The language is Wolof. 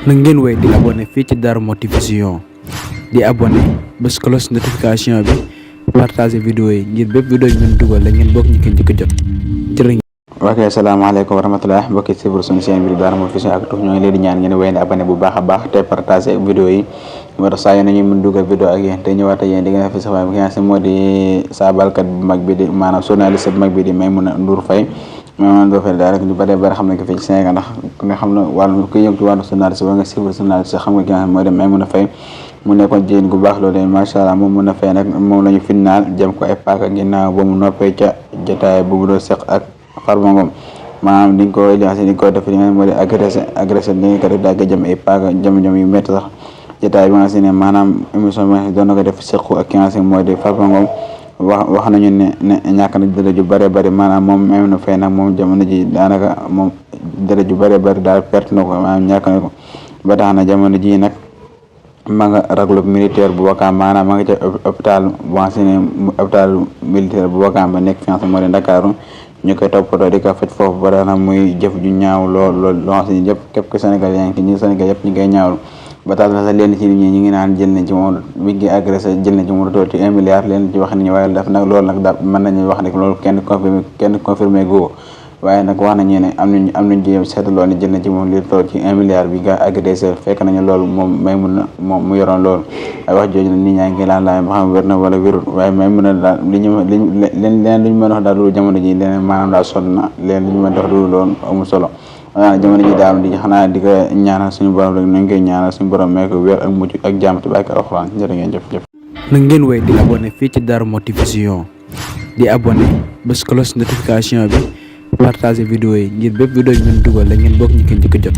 na ngeen wéy di abonné fii ci Darou Mouhty Vision di abonné bés cloche notification bi partager vidéo yi ngir bépp vidéo ñu dugal la ngeen bokk ñu ko njëkk a jot jërë ngeen. ok asalaamaaleykum wa rahmatulah mbokki sibir suñu chaîne bi di Darou Mouhty Vision ak tux ñoo ngi leen di ñaan ngeen wéy di abonné bu baax a baax te partager vidéo yi moo tax saa yoo nañu mën dugal vidéo ak yéen te ñëwaat ak yéen di ngeen fi sax waaye bi nga xam moo di saabalkat bu mag bi di maanaam journaliste bu mag bi di Maimouna Ndour Faye daal rek ñu bëree bëri xam nañ ko fii ci Sénégal ndax ku nga xam ne wàllu ku yëngu ci wàllu journaliste ba nga sibir journaliste xam nga ki nga xam moo di Maimouna Faye mu nekkoon jigéen gu baax loolu macha allah moom mën a fay nag moom la ñu finnaal jëm ko ay paaka ginnaaw ba mu noppee ca jotaay bu mu doon seq ak Farba Ngom maanaam diñ ko liancé ni ko def li nga moo di agressé li nga ko def daal jëm ay paaka jëm yu métti sax jotaay bi nga xam ne maanaam émission bi doon na ko def sequ ak ki nga xam moo di Farba Ngom wax nañu ne ñàkk na dara ju bëree bëri maanaam moom Maimouna Faye nag moom jamono ji daanaka moom dara ju bëree bëri daal perte na ko maanaam ñàkk na ko ba tax na jamono ji nag ma nga raglu militaire bu Wakaam maanaam ma nga ca hôpital hôpital militaire bu Wakaam ba nekk fi nga xam moo di Ndakaaru ñu koy toppatoo di ko faj foofu ba tax muy jëf ju ñaaw loo xam ne yëpp képp ku Sénégal yaa ngi ñi Sénégal yëpp ñu koy ñaawlu ba tax na sax leen ci nit ñi ñu ngi naan jël nañ ci moom bi ngi agressé jël nañ ci moom tool ci 1 milliard leen ci wax ni waaye daf nag loolu nag da mën nañu wax ne loolu kenn confirmé goo waaye nag wax nañu ne am nañ ci seetloo ne jël na ci moom li toll ci 1 milliard bi nga agressé fekk nañu loolu moom Maimouna moom mu yoroon loolu waaye wax jooju nit ñaa ngi laan laay ba xam wér na wala wérul waaye Maimouna daal leen lu ñu mën a wax daal loolu jamono ji leneen maanaam daal sonn na leen lu ñu mën a wax loolu loolu amul solo waaw jamono ji daal di xanaa di ko ñaanal suñu borom rek nañ koy ñaanal suñu borom may ko wér ak mucc ak jàmm ci barke Alxuraan jërë ngeen jëf na ngeen wéy di abonné fii ci Darou Mouhty Vision di abonné bés cloche notification bi partager vidéo yi ngir bépp vidéo ñu dugal la ngeen bokk ñu ko njëkk a jot